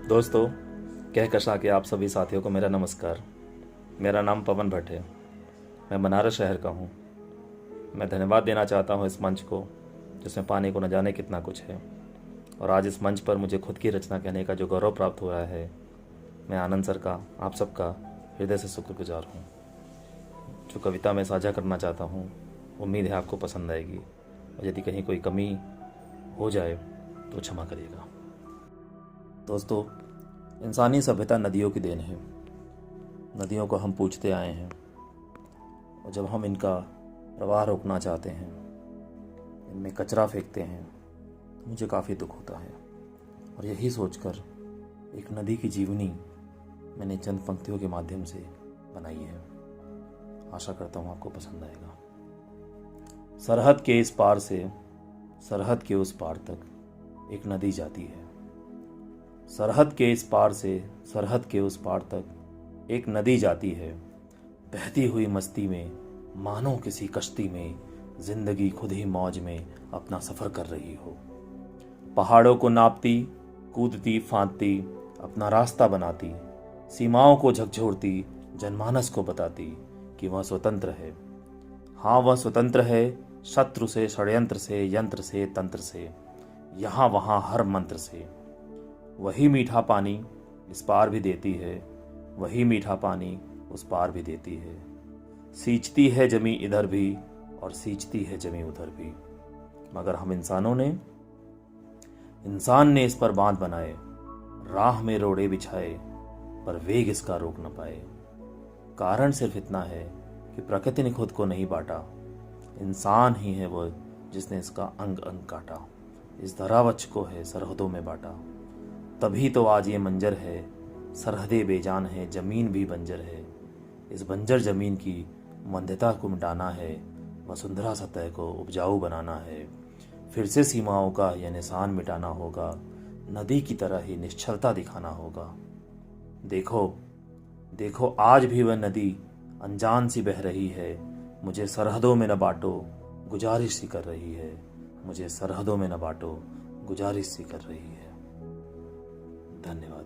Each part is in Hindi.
दोस्तों, कह कशा के आप सभी साथियों को मेरा नमस्कार। मेरा नाम पवन भट्ट है। मैं बनारस शहर का हूँ। मैं धन्यवाद देना चाहता हूँ इस मंच को, जिसमें पाने को न जाने कितना कुछ है। और आज इस मंच पर मुझे खुद की रचना कहने का जो गौरव प्राप्त हो रहा है, मैं आनंद सर का, आप सबका हृदय से शुक्रगुजार हूँ। जो कविता मैं साझा करना चाहता हूँ, उम्मीद है आपको पसंद आएगी, और यदि कहीं कोई कमी हो जाए तो क्षमा करिएगा। दोस्तों, इंसानी सभ्यता नदियों की देन है। नदियों को हम पूछते आए हैं, और जब हम इनका प्रवाह रोकना चाहते हैं, इनमें कचरा फेंकते हैं, तो मुझे काफ़ी दुख होता है। और यही सोचकर एक नदी की जीवनी मैंने चंद पंक्तियों के माध्यम से बनाई है। आशा करता हूँ आपको पसंद आएगा। सरहद के इस पार से सरहद के उस पार तक एक नदी जाती है। सरहद के इस पार से सरहद के उस पार तक एक नदी जाती है। बहती हुई मस्ती में, मानो किसी कश्ती में, जिंदगी खुद ही मौज में अपना सफ़र कर रही हो। पहाड़ों को नापती, कूदती फांदती, अपना रास्ता बनाती, सीमाओं को झकझोरती, जनमानस को बताती कि वह स्वतंत्र है। हाँ, वह स्वतंत्र है, शत्रु से, षड्यंत्र से, यंत्र से, तंत्र से, यहाँ वहाँ हर मंत्र से। वही मीठा पानी इस पार भी देती है, वही मीठा पानी उस पार भी देती है। सींचती है जमी इधर भी और सींचती है जमी उधर भी। मगर हम इंसान ने इस पर बांध बनाए, राह में रोड़े बिछाए, पर वेग इसका रोक न पाए। कारण सिर्फ इतना है कि प्रकृति ने खुद को नहीं बांटा। इंसान ही है वो जिसने इसका अंग अंग काटा। इस धरावच को है सरहदों में बांटा। तभी तो आज ये मंजर है, सरहदें बेजान है, जमीन भी बंजर है। इस बंजर जमीन की मंदता को मिटाना है, वसुंधरा सतह को उपजाऊ बनाना है। फिर से सीमाओं का यह निशान मिटाना होगा, नदी की तरह ही निश्चलता दिखाना होगा। देखो देखो, आज भी वह नदी अनजान सी बह रही है। मुझे सरहदों में न बांटो, गुजारिश सी कर रही है। मुझे सरहदों में न बांटो, गुजारिश सी कर रही है। धन्यवाद।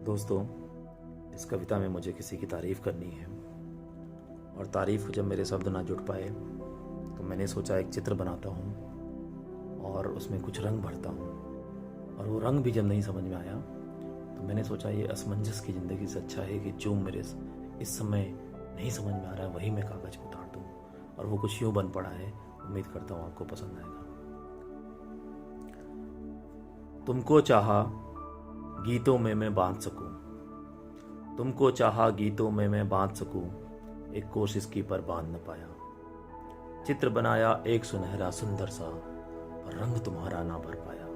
दोस्तों, इस कविता में मुझे किसी की तारीफ करनी है, और तारीफ जब मेरे शब्द ना जुट पाए तो मैंने सोचा एक चित्र बनाता हूँ और उसमें कुछ रंग भरता हूँ। और वो रंग भी जब नहीं समझ में आया तो मैंने सोचा ये असमंजस की ज़िंदगी से अच्छा है कि जो मेरे इस समय नहीं समझ में आ रहा है वही मैं कागज़ पर उतार दूँ। और वो कुछ यूँ बन पड़ा है। उम्मीद करता हूँ आपको पसंद आएगा। तुमको चाहा गीतों में मैं बांध सकूं, तुमको चाहा गीतों में मैं बांध सकूं, एक कोशिश की पर बांध न पाया। चित्र बनाया एक सुनहरा सुंदर सा, पर रंग तुम्हारा ना भर पाया।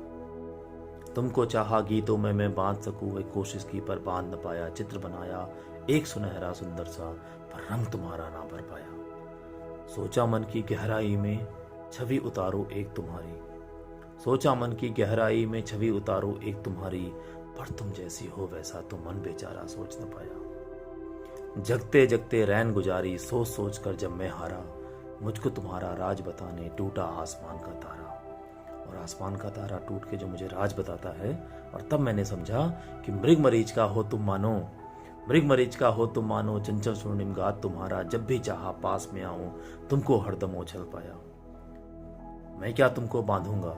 तुमको चाहा गीतों में मैं बांध सकूं, एक कोशिश की पर बांध न पाया। चित्र बनाया एक सुनहरा सुंदर सा, पर रंग तुम्हारा ना भर पाया। सोचा मन की गहराई में छवि उतारो एक तुम्हारी, सोचा मन की गहराई में छवि उतारो एक तुम्हारी, पर तुम जैसी हो वैसा तो मन बेचारा सोच न पाया। जगते जगते रैन गुजारी, सोच सोच कर जब मैं हारा, मुझको तुम्हारा राज बताने टूटा आसमान का तारा। और आसमान का तारा टूट के जो मुझे राज बताता है, और तब मैंने समझा कि मृग मरीच का हो तुम मानो, मृग मरीच का हो तुम मानो, चंचल स्वर्णिम गात तुम्हारा, जब भी चाहा पास में आऊं, तुमको हरदम ओछल पाया। मैं क्या तुमको बांधूंगा,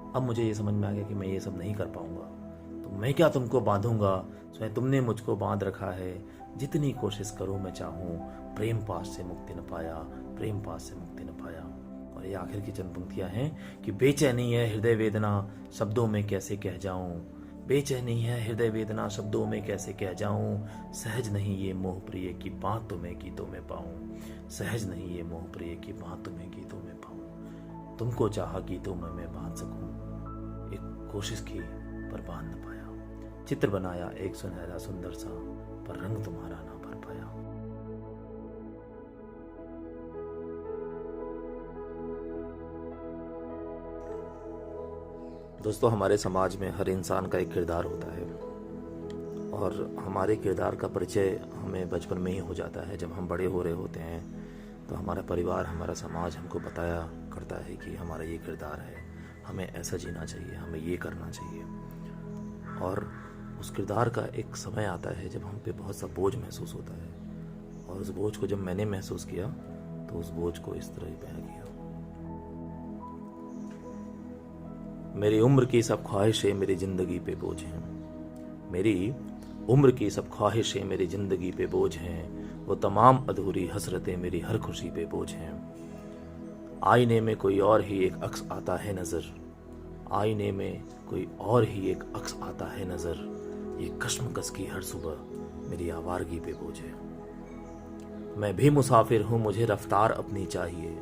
अब मुझे ये समझ में आ गया कि मैं ये सब नहीं कर पाऊंगा, तो मैं क्या तुमको बांधूंगा, स्वयं तुमने मुझको बांध रखा है। जितनी कोशिश करूं मैं चाहूं, प्रेम पास से मुक्ति न पाया, प्रेम पास से मुक्ति न पाया। और ये आखिर की चंद पंक्तियां हैं कि बेचैनी है हृदय वेदना, शब्दों में कैसे कह जाऊं, बेचैनी है हृदय वेदना, शब्दों में कैसे कह जाऊं। सहज नहीं ये मोह प्रिय की बात तुम्हें गीतों में पाऊं, सहज नहीं ये मोह प्रिय की बात तुम्हें गीतों में पाऊं। तुमको चाहा गीतों में मैं बांध सकूं, एक कोशिश की पर बांध न पाया। चित्र बनाया एक सुनहरा सुंदर सा, पर रंग तुम्हारा ना भर पाया। दोस्तों, हमारे समाज में हर इंसान का एक किरदार होता है, और हमारे किरदार का परिचय हमें बचपन में ही हो जाता है। जब हम बड़े हो रहे होते हैं तो हमारा परिवार, हमारा समाज हमको बताया करता है कि हमारा ये किरदार है, हमें ऐसा जीना चाहिए, हमें ये करना चाहिए। और उस किरदार का एक समय आता है जब हम पे बहुत सा बोझ महसूस होता है, और उस बोझ को जब मैंने महसूस किया तो उस बोझ को इस तरह ही बयां किया। मेरी उम्र की सब ख्वाहिशें मेरी जिंदगी पे बोझ हैं, मेरी उम्र की सब ख्वाहिशें मेरी जिंदगी पे बोझ हैं, वो तमाम अधूरी हसरतें मेरी हर खुशी पे बोझ हैं। आईने में कोई और ही एक अक्स आता है नज़र, आईने में कोई और ही एक अक्स आता है नज़र, ये कश्मकश की हर सुबह मेरी आवारगी पे बोझ है। मैं भी मुसाफिर हूँ, मुझे रफ्तार अपनी चाहिए,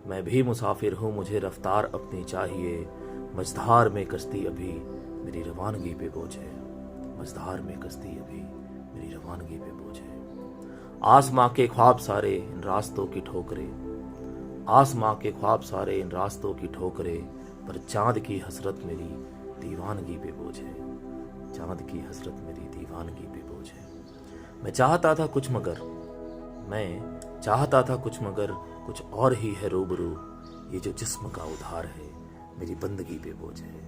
मैं भी मुसाफिर हूँ, मुझे रफ्तार अपनी चाहिए, मझधार में कश्ती अभी मेरी रवानगी पे बोझ है, मझधार में कश्ती अभी मेरी रवानगी पे बोझ है। आसमां के ख्वाब सारे इन रास्तों की ठोकरें, आसमां के ख्वाब सारे इन रास्तों की ठोकरें, पर चांद की हसरत मेरी दीवानगी पे बोझ है, चांद की हसरत मेरी दीवानगी पे बोझ है। मैं चाहता था कुछ मगर, मैं चाहता था कुछ मगर कुछ और ही है रूबरू, ये जो जिस्म का उधार है मेरी बंदगी पे बोझ है,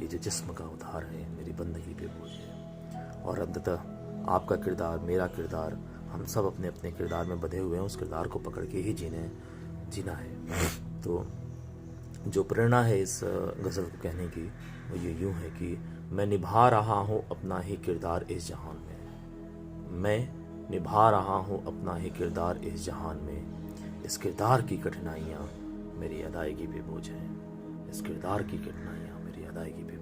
ये जो जिस्म का उधार है मेरी बंदगी पे बोझ है। और अंततः आपका किरदार, मेरा किरदार, हम सब अपने अपने किरदार में बंधे हुए हैं, उस किरदार को पकड़ के ही जीना है। तो जो प्रेरणा है इस गज़ल को कहने की वो ये यूँ है कि मैं निभा रहा हूँ अपना ही किरदार इस जहान में, मैं निभा रहा हूँ अपना ही किरदार इस जहान में, इस किरदार की कठिनाइयाँ मेरी अदायगी पे बोझ हैं, इस किरदार की कठिनाइयाँ मेरी अदायगी पे